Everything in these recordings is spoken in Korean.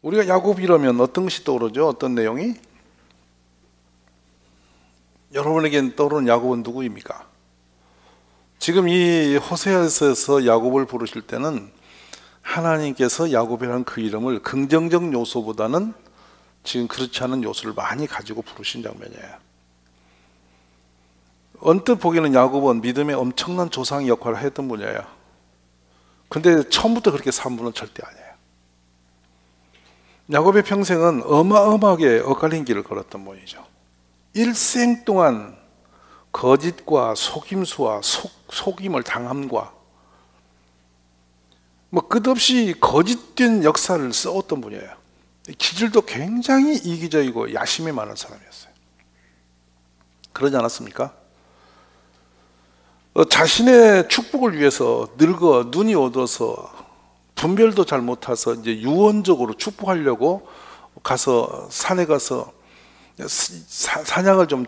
우리가 야곱이라면 어떤 것이 떠오르죠? 어떤 내용이? 여러분에겐 떠오르는 야곱은 누구입니까? 지금 이 호세아서에서 야곱을 부르실 때는 하나님께서 야곱이라는 그 이름을 긍정적 요소보다는 지금 그렇지 않은 요소를 많이 가지고 부르신 장면이에요. 언뜻 보기에는 야곱은 믿음의 엄청난 조상 역할을 했던 분이에요. 근데 처음부터 그렇게 산 분은 절대 아니에요. 야곱의 평생은 어마어마하게 엇갈린 길을 걸었던 분이죠. 일생 동안 거짓과 속임수와 속임을 당함과 끝없이 거짓된 역사를 써왔던 분이에요. 기질도 굉장히 이기적이고 야심이 많은 사람이었어요. 그러지 않았습니까? 자신의 축복을 위해서 늙어 눈이 어두워서 분별도 잘 못해서 이제 유언적으로 축복하려고 가서 산에 가서 사냥을 좀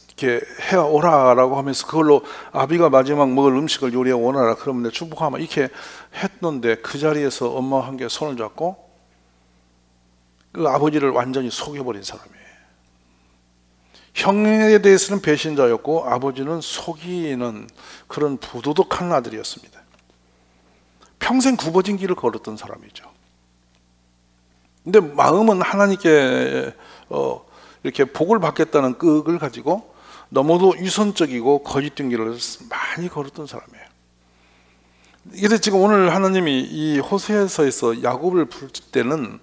이렇게 해오라라고 하면서 그걸로 아비가 마지막 먹을 음식을 요리해 오너라 그러면 내 축복하면 이렇게 했는데 그 자리에서 엄마와 함께 손을 잡고 그 아버지를 완전히 속여버린 사람이에요. 형에 대해서는 배신자였고 아버지는 속이는 그런 부도덕한 아들이었습니다. 평생 굽어진 길을 걸었던 사람이죠. 근데 마음은 하나님께 이렇게 복을 받겠다는 끈을 가지고 너무도 유선적이고 거짓된 길을 많이 걸었던 사람이에요. 그래서 지금 오늘 하나님이 이 호세아서에서 야곱을 부를 때는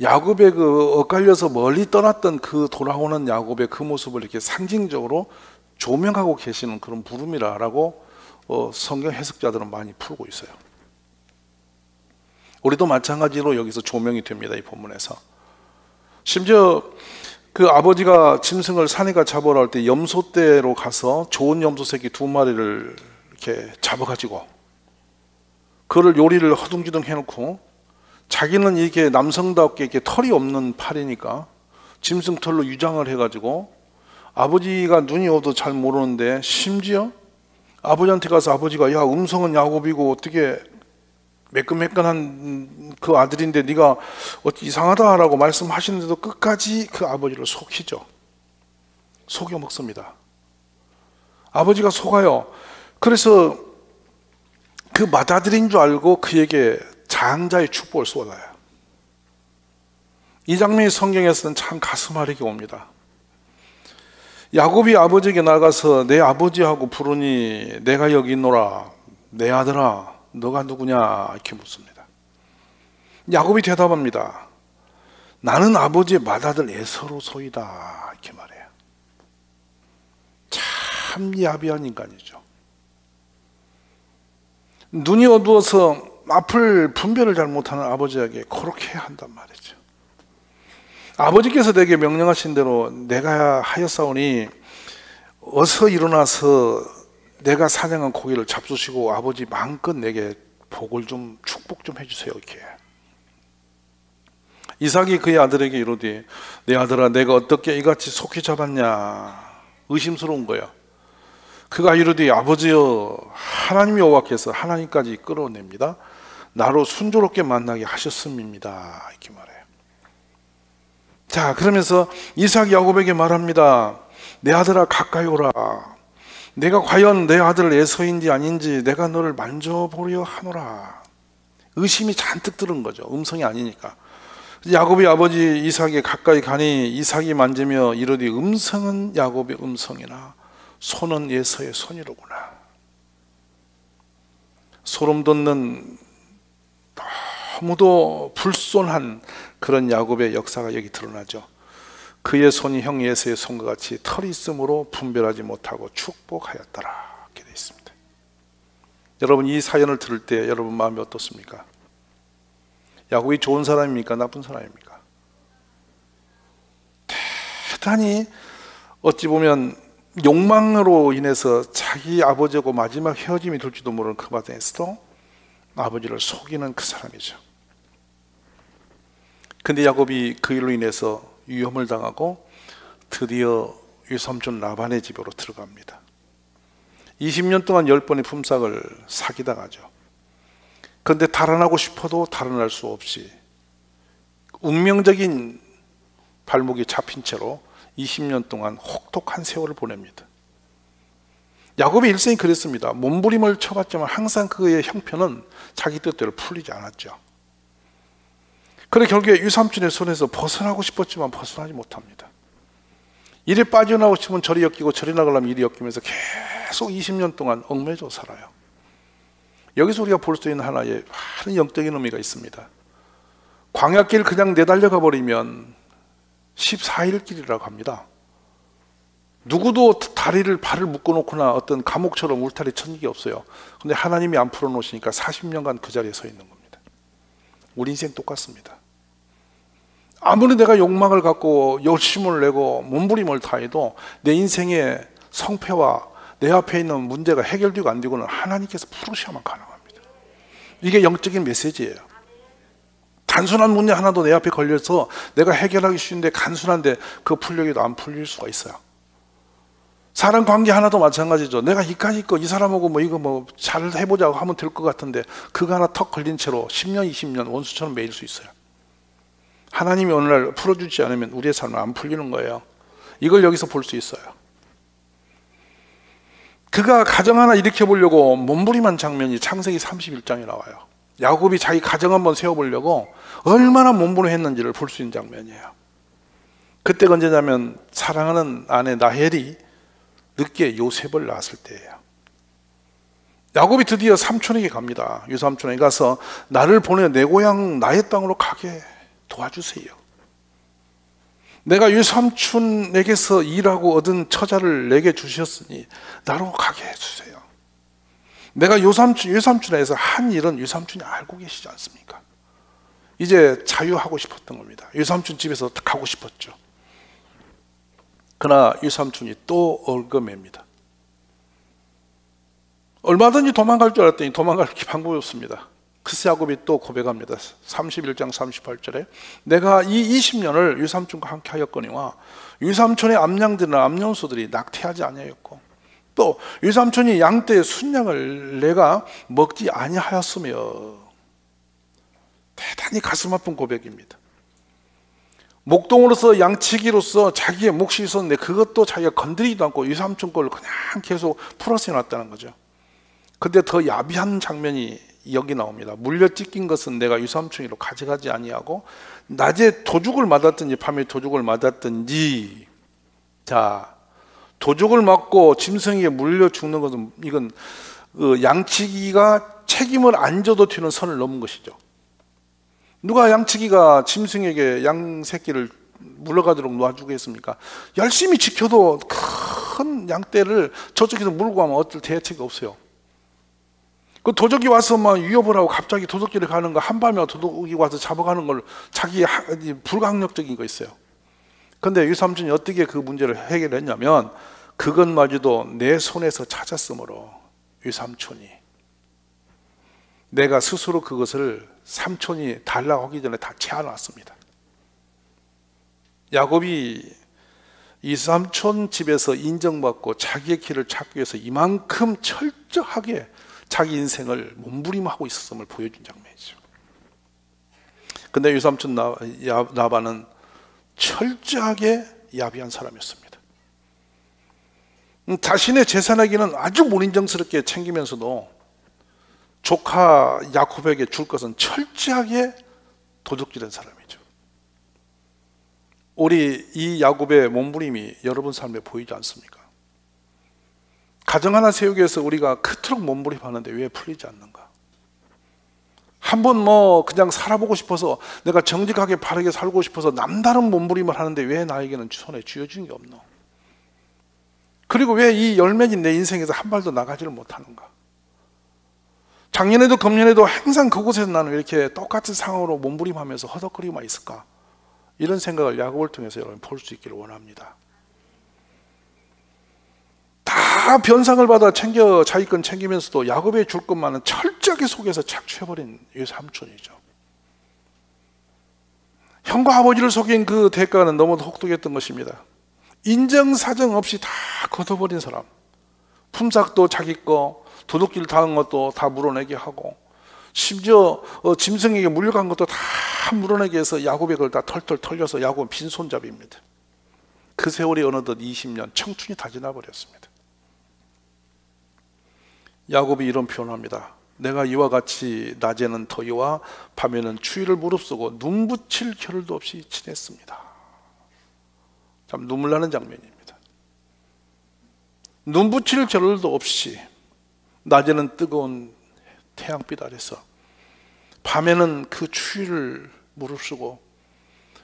야곱의 그 엇갈려서 멀리 떠났던 그 돌아오는 야곱의 그 모습을 이렇게 상징적으로 조명하고 계시는 그런 부름이라고 성경 해석자들은 많이 풀고 있어요. 우리도 마찬가지로 여기서 조명이 됩니다. 이 본문에서. 심지어 그 아버지가 짐승을 사내가 잡으러 할 때 염소떼로 가서 좋은 염소 새끼 2마리를 이렇게 잡아가지고 그거를 요리를 허둥지둥 해놓고 자기는 이렇게 남성답게 이렇게 털이 없는 팔이니까 짐승 털로 유장을 해가지고 아버지가 눈이 어도 잘 모르는데 심지어 아버지한테 가서 아버지가 야 음성은 야곱이고 어떻게 매끈매끈한 그 아들인데 네가 어찌 이상하다라고 말씀하시는데도 끝까지 그 아버지를 속이죠. 속여 먹습니다. 아버지가 속아요. 그래서 그 맏아들인 줄 알고 그에게 장자의 축복을 쏟아요. 이 장면이 성경에서는 참 가슴 아리게 옵니다. 야곱이 아버지에게 나가서 내 아버지하고 부르니 내가 여기 있노라 내 아들아 너가 누구냐 이렇게 묻습니다. 야곱이 대답합니다. 나는 아버지의 맏아들 에서로소이다 이렇게 말해요. 참 야비한 인간이죠. 눈이 어두워서 앞을 분별을 잘 못하는 아버지에게 그렇게 한단 말이죠. 아버지께서 내게 명령하신 대로 내가 하였사오니 어서 일어나서 내가 사냥한 고기를 잡수시고 아버지 마음껏 내게 복을 좀 축복 좀 해주세요 이렇게. 이삭이 그의 아들에게 이르되 내 아들아 내가 어떻게 이같이 속히 잡았냐 의심스러운 거예요. 그가 이르되 아버지여 하나님이 여호와께서 하나님까지 끌어냅니다. 나로 순조롭게 만나게 하셨음입니다 이렇게 말해요. 자 그러면서 이삭이 야곱에게 말합니다. 내 아들아 가까이 오라. 내가 과연 내 아들 에서인지 아닌지 내가 너를 만져보려 하노라. 의심이 잔뜩 들은 거죠. 음성이 아니니까. 야곱이 아버지 이삭에 가까이 가니 이삭이 만지며 이르되 음성은 야곱의 음성이나 손은 에서의 손이로구나. 소름 돋는 너무도 불손한 그런 야곱의 역사가 여기 드러나죠. 그의 손이 형 에서의 손과 같이 털이 있으므로 분별하지 못하고 축복하였더라 이렇게 되어 있습니다. 여러분 이 사연을 들을 때 여러분 마음이 어떻습니까? 야곱이 좋은 사람입니까? 나쁜 사람입니까? 대단히 어찌 보면 욕망으로 인해서 자기 아버지하고 마지막 헤어짐이 될지도 모르는 그 과정에서도 아버지를 속이는 그 사람이죠. 근데 야곱이 그 일로 인해서 위험을 당하고 드디어 외삼촌 라반의 집으로 들어갑니다. 20년 동안 10번의 품삯을 사기당하죠. 그런데 달아나고 싶어도 달아날 수 없이 운명적인 발목이 잡힌 채로 20년 동안 혹독한 세월을 보냅니다. 야곱의 일생이 그랬습니다. 몸부림을 쳐봤지만 항상 그의 형편은 자기 뜻대로 풀리지 않았죠. 그래 결국에 유삼촌의 손에서 벗어나고 싶었지만 벗어나지 못합니다. 이리 빠져나오고 싶으면 저리 엮이고 저리 나가려면 이리 엮이면서 계속 20년 동안 얽매여 살아요. 여기서 우리가 볼 수 있는 하나의 많은 영적인 의미가 있습니다. 광야길 그냥 내달려가 버리면 14일 길이라고 합니다. 누구도 다리를 발을 묶어놓거나 어떤 감옥처럼 울타리 친 적이 없어요. 근데 하나님이 안 풀어놓으시니까 40년간 그 자리에 서 있는 겁니다. 우리 인생 똑같습니다. 아무리 내가 욕망을 갖고 열심을 내고 몸부림을 다해도 내 인생의 성패와 내 앞에 있는 문제가 해결되고 안 되고는 하나님께서 풀으셔야만 가능합니다. 이게 영적인 메시지예요. 단순한 문제 하나도 내 앞에 걸려서 내가 해결하기 쉬운데 간순한데 그 풀려기도 안 풀릴 수가 있어요. 사람 관계 하나도 마찬가지죠. 내가 이까지 있고 이 사람하고 뭐 이거 뭐 잘 해보자고 하면 될 것 같은데 그거 하나 턱 걸린 채로 10년 20년 원수처럼 매일 수 있어요. 하나님이 어느 날 풀어주지 않으면 우리의 삶은 안 풀리는 거예요. 이걸 여기서 볼 수 있어요. 그가 가정 하나 일으켜보려고 몸부림한 장면이 창세기 31장에 나와요. 야곱이 자기 가정 한번 세워보려고 얼마나 몸부림했는지를 볼 수 있는 장면이에요. 그때가 언제냐면 사랑하는 아내 라헬이 늦게 요셉을 낳았을 때예요. 야곱이 드디어 삼촌에게 갑니다. 유삼촌에게 가서 나를 보내 내 고향 나의 땅으로 가게 도와주세요. 내가 유삼촌에게서 일하고 얻은 처자를 내게 주셨으니 나로 가게 해주세요. 내가 유삼촌에게서 한 일은 유삼촌이 알고 계시지 않습니까? 이제 자유하고 싶었던 겁니다. 유삼촌 집에서 가고 싶었죠. 그러나 유삼촌이 또 얽어맵니다. 얼마든지 도망갈 줄 알았더니 도망갈 방법이 없습니다. 그래서 야곱이 또 고백합니다. 31장 38절에 내가 이 20년을 유삼촌과 함께 하였거니와 유삼촌의 암양들이나 암염소들이 낙태하지 아니하였고 또 유삼촌이 양떼의 순양을 내가 먹지 아니하였으며. 대단히 가슴 아픈 고백입니다. 목동으로서 양치기로서 자기의 몫이 있었는데 그것도 자기가 건드리지도 않고 유삼촌 걸 그냥 계속 풀어서 해놨다는 거죠. 근데 더 야비한 장면이 여기 나옵니다. 물려 찢긴 것은 내가 유삼촌이로 가져가지 아니하고 낮에 도죽을 맞았든지 밤에 도죽을 맞았든지. 자, 도죽을 맞고 짐승에게 물려 죽는 것은 이건 양치기가 책임을 안 져도 되는 선을 넘은 것이죠. 누가 양치기가 짐승에게 양 새끼를 물러가도록 놔주겠습니까? 열심히 지켜도 큰 양떼를 저쪽에서 물고 가면 어쩔 대책이 없어요. 그 도적이 와서 막 위협을 하고 갑자기 도둑질을 가는 거 한 발면 도둑이 와서 잡아가는 걸 자기 불가항력적인 거 있어요. 근데 유삼촌이 어떻게 그 문제를 해결했냐면 그것마저도 내 손에서 찾았으므로 유삼촌이 내가 스스로 그것을 삼촌이 달라고 하기 전에 다 채워놨습니다. 야곱이 이 삼촌 집에서 인정받고 자기의 길을 찾기 위해서 이만큼 철저하게 자기 인생을 몸부림하고 있었음을 보여준 장면이죠. 근데 유삼촌 라반은 철저하게 야비한 사람이었습니다. 자신의 재산에게는 아주 무인정스럽게 챙기면서도 조카 야곱에게 줄 것은 철저하게 도둑질한 사람이죠. 우리 이 야곱의 몸부림이 여러분 삶에 보이지 않습니까? 가정 하나 세우기 위해서 우리가 그토록 몸부림하는데 왜 풀리지 않는가? 한번 뭐 그냥 살아보고 싶어서 내가 정직하게 바르게 살고 싶어서 남다른 몸부림을 하는데 왜 나에게는 손에 쥐어준 게 없노? 그리고 왜 이 열매진 내 인생에서 한 발도 나가지를 못하는가? 작년에도 금년에도 항상 그곳에서 나는 이렇게 똑같은 상황으로 몸부림하면서 허덕거리고만 있을까? 이런 생각을 야곱을 통해서 여러분 볼 수 있기를 원합니다. 다 변상을 받아 자기 건 챙기면서도 야곱의 줄 것만은 철저하게 속에서 착취해버린 유삼촌이죠. 형과 아버지를 속인 그 대가는 너무도 혹독했던 것입니다. 인정사정 없이 다 걷어버린 사람. 품삯도 자기 거, 도둑질 당한 것도 다 물어내게 하고 심지어 짐승에게 물려간 것도 다 물어내기 위해서 야곱의 걸 다 털털 털려서 야곱은 빈손잡이입니다. 그 세월이 어느덧 20년, 청춘이 다 지나버렸습니다. 야곱이 이런 표현합니다. 내가 이와 같이 낮에는 더위와 밤에는 추위를 무릅쓰고 눈 붙일 겨를도 없이 지냈습니다. 참 눈물 나는 장면입니다. 눈 붙일 겨를도 없이 낮에는 뜨거운 태양빛 아래서 밤에는 그 추위를 무릅쓰고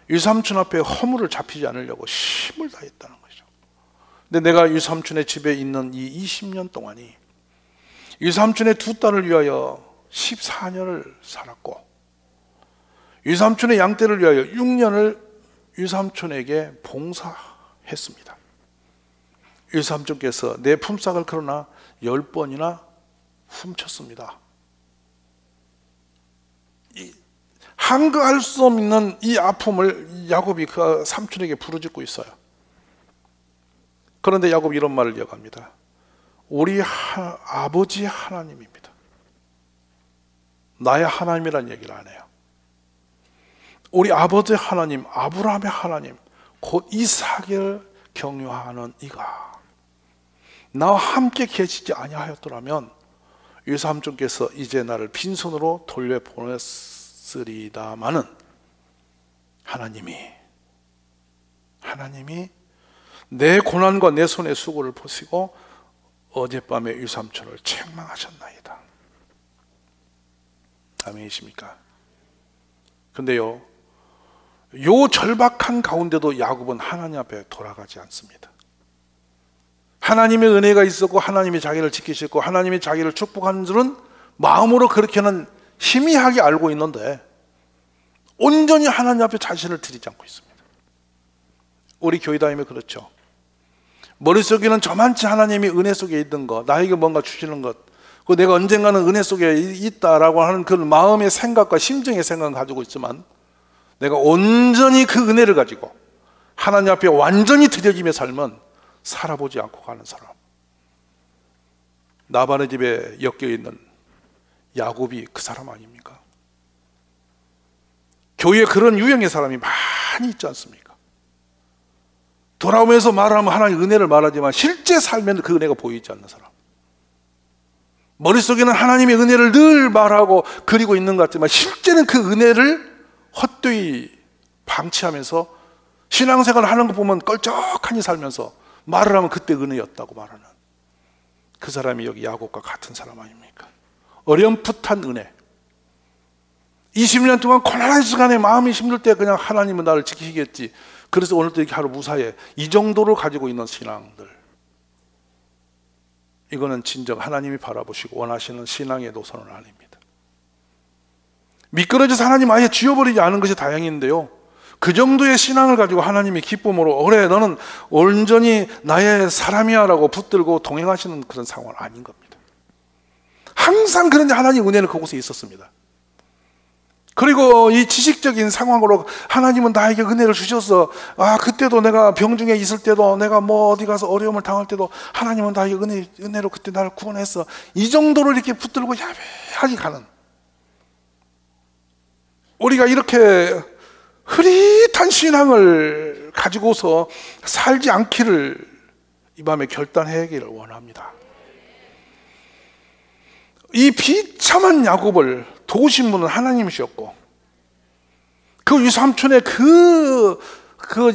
유삼촌 앞에 허물을 잡히지 않으려고 힘을 다했다는 거죠. 근데 내가 유삼촌의 집에 있는 이 20년 동안이 유삼촌의 두 딸을 위하여 14년을 살았고 유삼촌의 양떼를 위하여 6년을 유삼촌에게 봉사했습니다. 유삼촌께서 내 품삯을 그러나 10번이나 훔쳤습니다. 한가할 수 없는 이 아픔을 야곱이 그 삼촌에게 부르짖고 있어요. 그런데 야곱이 이런 말을 이어갑니다. 우리 아버지 하나님입니다. 나의 하나님이라는 얘기를 안 해요. 우리 아버지 하나님, 아브라함의 하나님, 곧 이삭을 경유하는 이가 나와 함께 계시지 아니하였더라면 유삼촌께서 이제 나를 빈손으로 돌려보냈으리다마는 하나님이 내 고난과 내 손의 수고를 보시고 어젯밤에 유삼촌을 책망하셨나이다. 아멘이십니까? 근데요, 요 절박한 가운데도 야곱은 하나님 앞에 돌아가지 않습니다. 하나님의 은혜가 있었고 하나님이 자기를 지키셨고 하나님이 자기를 축복하는 줄은 마음으로 그렇게는 희미하게 알고 있는데 온전히 하나님 앞에 자신을 드리지 않고 있습니다. 우리 교회 다니면 그렇죠. 머릿속에는 저만치 하나님이 은혜 속에 있던 것, 나에게 뭔가 주시는 것, 그 내가 언젠가는 은혜 속에 있다라고 하는 그 마음의 생각과 심정의 생각을 가지고 있지만 내가 온전히 그 은혜를 가지고 하나님 앞에 완전히 드려지며 살면 살아보지 않고 가는 사람. 나반의 집에 엮여 있는 야곱이 그 사람 아닙니까? 교회에 그런 유형의 사람이 많이 있지 않습니까? 돌아오면서 말하면 하나님의 은혜를 말하지만 실제 살면 그 은혜가 보이지 않는 사람. 머릿속에는 하나님의 은혜를 늘 말하고 그리고 있는 것 같지만 실제는 그 은혜를 헛되이 방치하면서 신앙생활을 하는 거 보면 껄쩍하니 살면서 말을 하면 그때 은혜였다고 말하는 그 사람이 여기 야곱과 같은 사람 아닙니까? 어렴풋한 은혜. 20년 동안 고난의 시간에 마음이 힘들 때 그냥 하나님은 나를 지키시겠지. 그래서 오늘도 이렇게 하루 무사해. 이 정도로 가지고 있는 신앙들. 이거는 진정 하나님이 바라보시고 원하시는 신앙의 노선은 아닙니다. 미끄러져서 하나님 아예 지워버리지 않은 것이 다행인데요, 그 정도의 신앙을 가지고 하나님이 기쁨으로 그래 너는 온전히 나의 사람이야 라고 붙들고 동행하시는 그런 상황은 아닌 겁니다. 항상 그런데 하나님 은혜는 그곳에 있었습니다. 그리고 이 지식적인 상황으로 하나님은 나에게 은혜를 주셔서 그때도 내가 병중에 있을 때도 내가 뭐 어디 가서 어려움을 당할 때도 하나님은 나에게 은혜로 그때 나를 구원했어, 이 정도로 이렇게 붙들고 야매하게 가는, 우리가 이렇게 흐릿한 신앙을 가지고서 살지 않기를 이 밤에 결단하기를 원합니다. 이 비참한 야곱을 도우신 분은 하나님이셨고 그 유삼촌의 그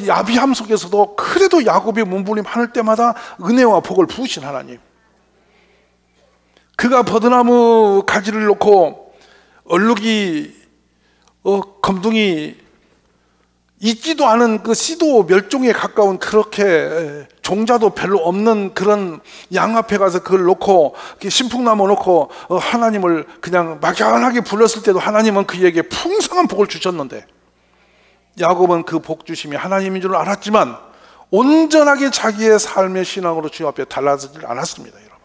야비함 속에서도 그래도 야곱이 몸부림할 때마다 은혜와 복을 부으신 하나님, 그가 버드나무 가지를 놓고 얼룩이 검둥이 있지도 않은 그 시도 멸종에 가까운 그렇게 종자도 별로 없는 그런 양 앞에 가서 그걸 놓고 신풍나무 놓고 하나님을 그냥 막연하게 불렀을 때도 하나님은 그에게 풍성한 복을 주셨는데 야곱은 그 복 주심이 하나님인 줄 알았지만 온전하게 자기의 삶의 신앙으로 주님 앞에 달라지지 않았습니다. 여러분,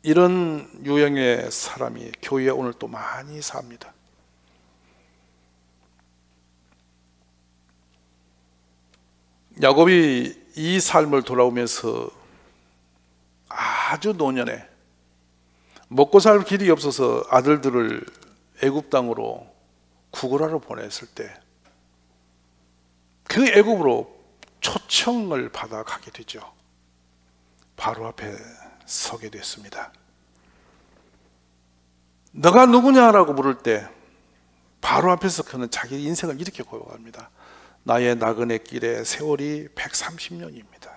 이런 유형의 사람이 교회에 오늘 또 많이 삽니다. 야곱이 이 삶을 돌아오면서 아주 노년에 먹고 살 길이 없어서 아들들을 애굽 땅으로 구걸하러 보냈을 때 그 애굽으로 초청을 받아 가게 되죠. 바로 앞에 서게 됐습니다. 너가 누구냐라고 물을 때 바로 앞에서 그는 자기 인생을 이렇게 고백합니다. 나의 나그네 길의 세월이 130년입니다.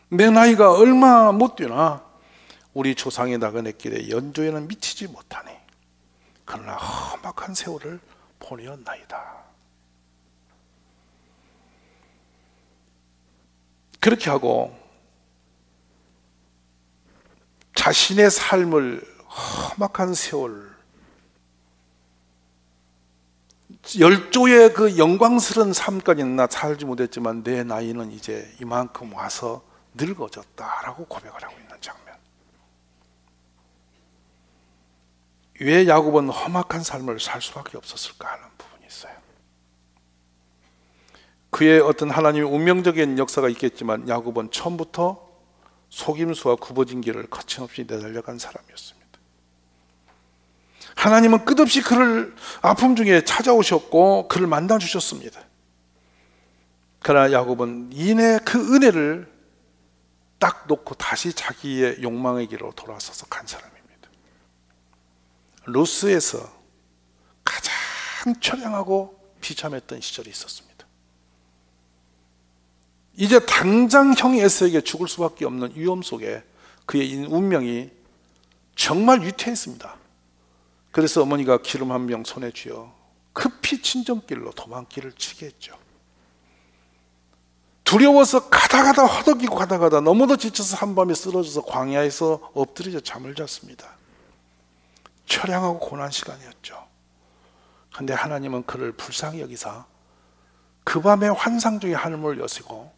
내 나이가 얼마 못 되나 우리 조상의 나그네 길의 연조에는 미치지 못하니 그러나 험악한 세월을 보내었나이다. 그렇게 하고 자신의 삶을 험악한 세월, 열조의 그 영광스러운 삶까지는 나 살지 못했지만 내 나이는 이제 이만큼 와서 늙어졌다라고 고백을 하고 있는 장면. 왜 야곱은 험악한 삶을 살 수밖에 없었을까 하는 부분이 있어요. 그의 어떤 하나님의 운명적인 역사가 있겠지만 야곱은 처음부터 속임수와 굽어진 길을 거침없이 내달려간 사람이었습니다. 하나님은 끝없이 그를 아픔 중에 찾아오셨고 그를 만나주셨습니다. 그러나 야곱은 이내 그 은혜를 딱 놓고 다시 자기의 욕망의 길로 돌아서서 간 사람입니다. 루스에서 가장 처량하고 비참했던 시절이 있었습니다. 이제 당장 형이 에서에게 죽을 수밖에 없는 위험 속에 그의 운명이 정말 위태했습니다. 그래서 어머니가 기름 한 병 손에 쥐어 급히 친정길로 도망길을 치게 했죠. 두려워서 가다가다 허덕이고 가다가다 너무도 지쳐서 한밤에 쓰러져서 광야에서 엎드려져 잠을 잤습니다. 처량하고 고난 시간이었죠. 그런데 하나님은 그를 불쌍히 여기사 그 밤에 환상 중에 하늘문을 여시고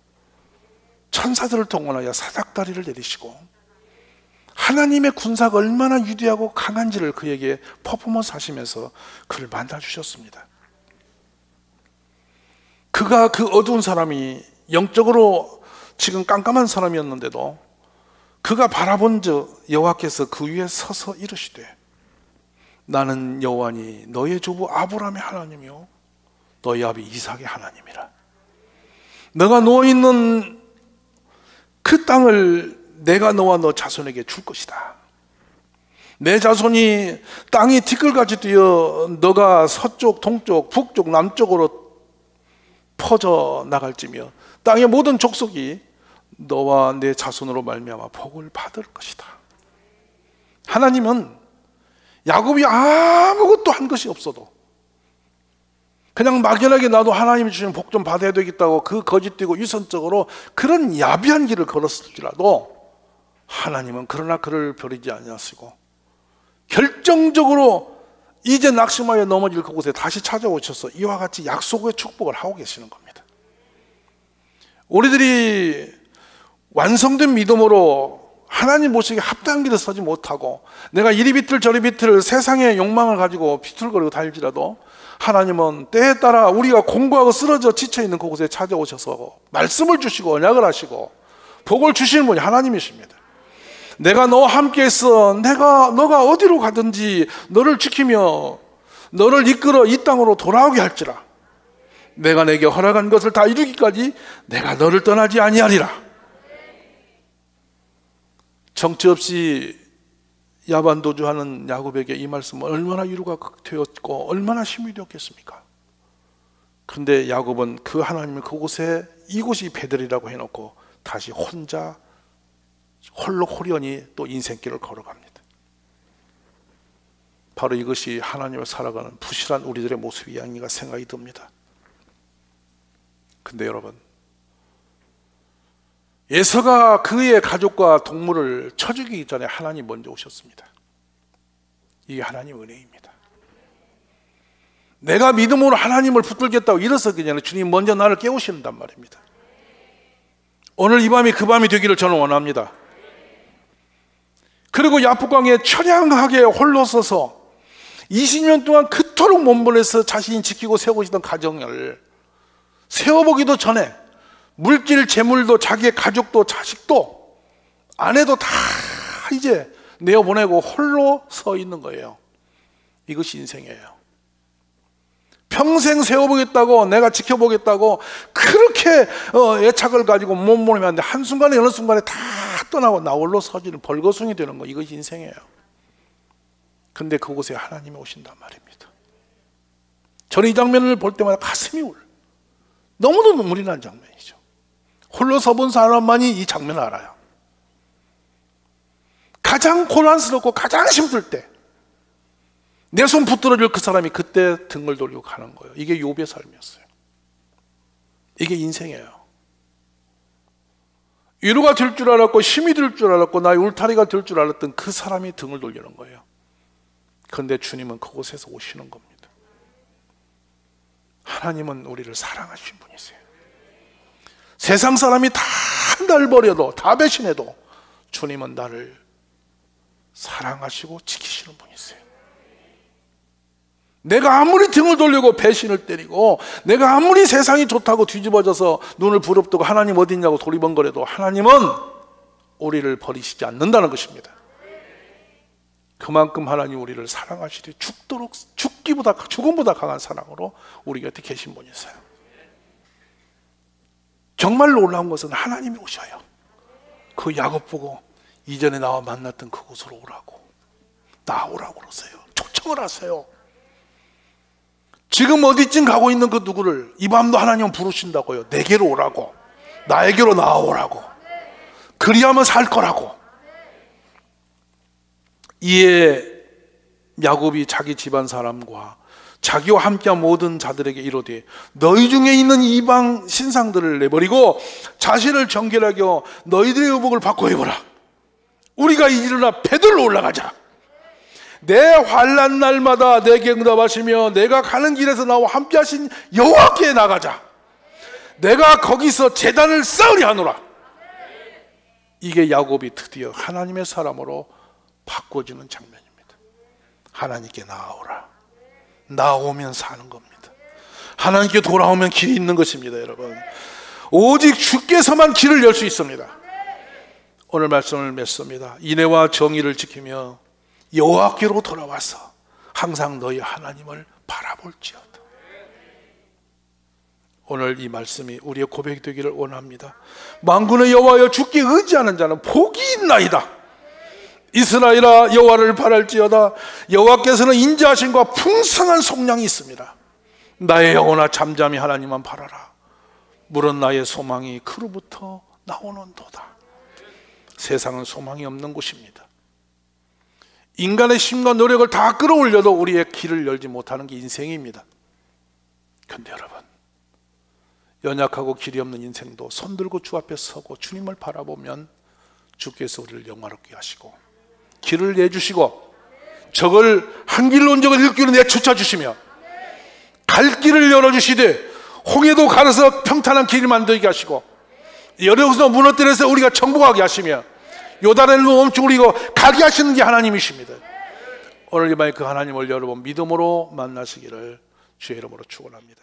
천사들을 동원하여 사닥다리를 내리시고 하나님의 군사가 얼마나 위대하고 강한지를 그에게 퍼포먼스 하시면서 그를 만나주셨습니다. 그가 그 어두운 사람이 영적으로 지금 깜깜한 사람이었는데도 그가 바라본 저 여호와께서 그 위에 서서 이르시되 나는 여호와니 너의 조부 아브라함의 하나님이요 너희 아비 이삭의 하나님이라. 너가 누워있는 그 땅을 내가 너와 너 자손에게 줄 것이다. 내 자손이 땅이 티끌같이 뛰어 너가 서쪽, 동쪽, 북쪽, 남쪽으로 퍼져 나갈지며 땅의 모든 족속이 너와 내 자손으로 말미암아 복을 받을 것이다. 하나님은 야곱이 아무것도 한 것이 없어도 그냥 막연하게 나도 하나님이 주시는 복 좀 받아야 되겠다고 그 거짓되고 위선적으로 그런 야비한 길을 걸었을지라도 하나님은 그러나 그를 버리지 아니하시고 결정적으로 이제 낙심하여 넘어질 그곳에 다시 찾아오셔서 이와 같이 약속의 축복을 하고 계시는 겁니다. 우리들이 완성된 믿음으로 하나님 모시기에 합당한 길을 서지 못하고 내가 이리 비틀 저리 비틀 세상의 욕망을 가지고 비틀거리고 달지라도 하나님은 때에 따라 우리가 공고하고 쓰러져 지쳐있는 그곳에 찾아오셔서 말씀을 주시고 언약을 하시고 복을 주시는 분이 하나님이십니다. 내가 너와 함께 있어 너가 어디로 가든지 너를 지키며 너를 이끌어 이 땅으로 돌아오게 할지라. 내가 내게 허락한 것을 다 이루기까지 내가 너를 떠나지 아니하리라. 정처 없이 야반도주하는 야곱에게 이 말씀은 얼마나 위로가 되었고 얼마나 힘이 되었겠습니까? 그런데 야곱은 그 하나님을 그곳에 이곳이 베델이라고 해놓고 다시 혼자 홀로 호련히 또 인생길을 걸어갑니다. 바로 이것이 하나님을 살아가는 부실한 우리들의 모습이 아닌가 생각이 듭니다. 근데 여러분, 에서가 그의 가족과 동물을 쳐 죽이기 전에 하나님 먼저 오셨습니다. 이게 하나님의 은혜입니다. 내가 믿음으로 하나님을 붙들겠다고 일어서기 전에 주님 먼저 나를 깨우신단 말입니다. 오늘 이 밤이 그 밤이 되기를 저는 원합니다. 그리고 야복강에 처량하게 홀로 서서 20년 동안 그토록 몸부림해서 자신이 지키고 세우고 있던 가정을 세워보기도 전에 물질, 재물도 자기의 가족도 자식도 아내도 다 이제 내어보내고 홀로 서 있는 거예요. 이것이 인생이에요. 평생 세워보겠다고, 내가 지켜보겠다고 그렇게 애착을 가지고 몸부림이 하는데 한순간에 어느 순간에 다 떠나고 나홀로 서지는 벌거숭이 되는 거, 이것이 인생이에요. 근데 그곳에 하나님이 오신단 말입니다. 저는 이 장면을 볼 때마다 가슴이 너무도 눈물이 난 장면이죠. 홀로 서본 사람만이 이 장면을 알아요. 가장 고난스럽고 가장 힘들 때 내 손 붙들어줄 그 사람이 그때 등을 돌리고 가는 거예요. 이게 욥의 삶이었어요. 이게 인생이에요. 위로가 될 줄 알았고 힘이 될 줄 알았고 나의 울타리가 될 줄 알았던 그 사람이 등을 돌리는 거예요. 그런데 주님은 그곳에서 오시는 겁니다. 하나님은 우리를 사랑하신 분이세요. 세상 사람이 다 날 버려도, 다 배신해도 주님은 나를 사랑하시고 지키시는 분이세요. 내가 아무리 등을 돌리고 배신을 때리고 내가 아무리 세상이 좋다고 뒤집어져서 눈을 부릅뜨고 하나님 어디 있냐고 도리번거려도 하나님은 우리를 버리시지 않는다는 것입니다. 그만큼 하나님 우리를 사랑하시되 죽도록, 죽음보다 강한 사랑으로 우리 곁에 계신 분이세요. 정말 놀라운 것은 하나님이 오셔요. 그 야곱 보고 이전에 나와 만났던 그곳으로 오라고, 나오라고 그러세요. 초청을 하세요. 지금 어디쯤 가고 있는 그 누구를 이 밤도 하나님은 부르신다고요. 내게로 오라고, 나에게로 나아오라고, 그리하면 살 거라고. 이에 야곱이 자기 집안 사람과 자기와 함께한 모든 자들에게 이르되 너희 중에 있는 이방 신상들을 내버리고 자신을 정결하게 하여 너희들의 의복을 바꿔 입어라. 우리가 일어나 베들로 올라가자. 내 환난 날마다 내게 응답하시며 내가 가는 길에서 나와 함께 하신 여호와께 나가자. 내가 거기서 제단을 쌓으리 하노라. 이게 야곱이 드디어 하나님의 사람으로 바꿔지는 장면입니다. 하나님께 나아오라. 나오면 사는 겁니다. 하나님께 돌아오면 길이 있는 것입니다. 여러분, 오직 주께서만 길을 열 수 있습니다. 오늘 말씀을 맺습니다. 인애와 정의를 지키며 여호와께로 돌아와서 항상 너희 하나님을 바라볼지어다. 오늘 이 말씀이 우리의 고백이 되기를 원합니다. 만군의 여호와여, 주께 의지하는 자는 복이 있나이다. 이스라엘아, 여호와를 바랄지어다. 여호와께서는 인자하심과 풍성한 속량이 있습니다. 나의 영혼아, 잠잠히 하나님만 바라라. 물은 나의 소망이 그로부터 나오는도다. 세상은 소망이 없는 곳입니다. 인간의 힘과 노력을 다 끌어올려도 우리의 길을 열지 못하는 게 인생입니다. 그런데 여러분, 연약하고 길이 없는 인생도 손들고 주 앞에 서고 주님을 바라보면 주께서 우리를 영화롭게 하시고 길을 내주시고 적을 한 길로 온 적을 일길로 내쫓아 주시며 갈 길을 열어주시되 홍해도 가려서 평탄한 길을 만들게 하시고 여리고서 무너뜨려서 우리가 정복하게 하시며 요단을 멈추고 우리가 가게 하시는 게 하나님이십니다. 오늘 이 밤에 그 하나님을 여러분 믿음으로 만나시기를 주의 이름으로 축원합니다.